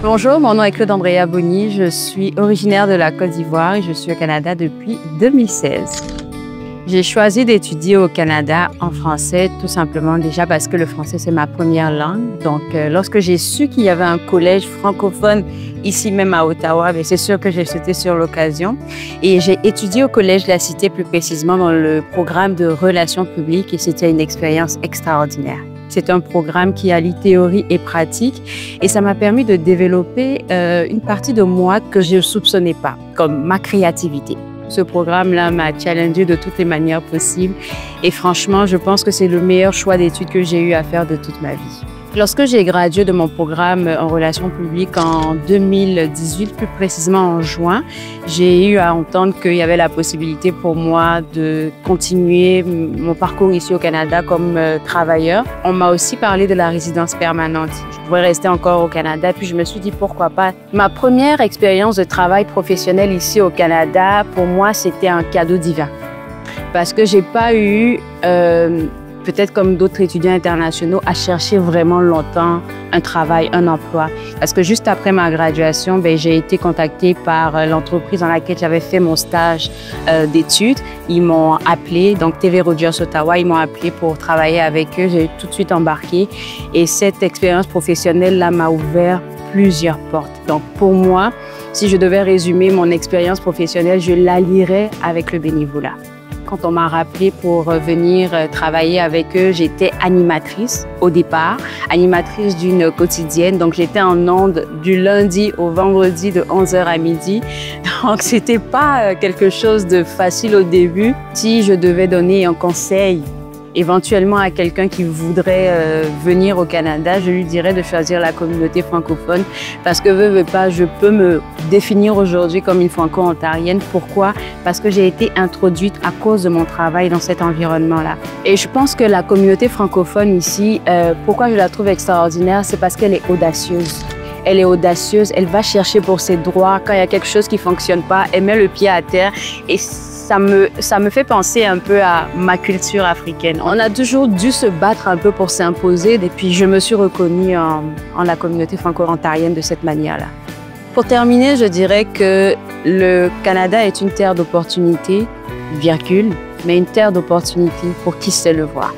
Bonjour, mon nom est Claude Andrea Boni, je suis originaire de la Côte d'Ivoire et je suis au Canada depuis 2016. J'ai choisi d'étudier au Canada en français tout simplement déjà parce que le français c'est ma première langue. Donc lorsque j'ai su qu'il y avait un collège francophone ici même à Ottawa, c'est sûr que j'ai sauté sur l'occasion. Et j'ai étudié au Collège de la Cité, plus précisément dans le programme de relations publiques et c'était une expérience extraordinaire. C'est un programme qui allie théorie et pratique et ça m'a permis de développer une partie de moi que je ne soupçonnais pas, comme ma créativité. Ce programme-là m'a challengée de toutes les manières possibles et franchement, je pense que c'est le meilleur choix d'études que j'ai eu à faire de toute ma vie. Lorsque j'ai gradué de mon programme en relations publiques en 2018, plus précisément en juin, j'ai eu à entendre qu'il y avait la possibilité pour moi de continuer mon parcours ici au Canada comme travailleur. On m'a aussi parlé de la résidence permanente. Je pourrais rester encore au Canada, puis je me suis dit pourquoi pas. Ma première expérience de travail professionnel ici au Canada, pour moi, c'était un cadeau divin. Parce que j'ai pas eu... peut-être comme d'autres étudiants internationaux, à chercher vraiment longtemps un travail, un emploi. Parce que juste après ma graduation, j'ai été contactée par l'entreprise dans laquelle j'avais fait mon stage d'études. Ils m'ont appelé, donc TV Rogers Ottawa, ils m'ont appelé pour travailler avec eux. J'ai tout de suite embarqué et cette expérience professionnelle-là m'a ouvert plusieurs portes. Donc pour moi, si je devais résumer mon expérience professionnelle, je la lierais avec le bénévolat. Quand on m'a rappelé pour venir travailler avec eux, j'étais animatrice au départ, animatrice d'une quotidienne. Donc, j'étais en ondes du lundi au vendredi de 11h à midi. Donc, c'était pas quelque chose de facile au début. Si je devais donner un conseil éventuellement à quelqu'un qui voudrait venir au Canada, je lui dirais de choisir la communauté francophone parce que veux pas, je peux me définir aujourd'hui comme une franco-ontarienne. Pourquoi? Parce que j'ai été introduite à cause de mon travail dans cet environnement-là. Et je pense que la communauté francophone ici, pourquoi je la trouve extraordinaire, c'est parce qu'elle est audacieuse. Elle est audacieuse, elle va chercher pour ses droits. Quand il y a quelque chose qui ne fonctionne pas, elle met le pied à terre et ça me fait penser un peu à ma culture africaine. On a toujours dû se battre un peu pour s'imposer et puis je me suis reconnue en la communauté franco-ontarienne de cette manière-là. Pour terminer, je dirais que le Canada est une terre d'opportunités, virgule, mais une terre d'opportunités pour qui sait le voir.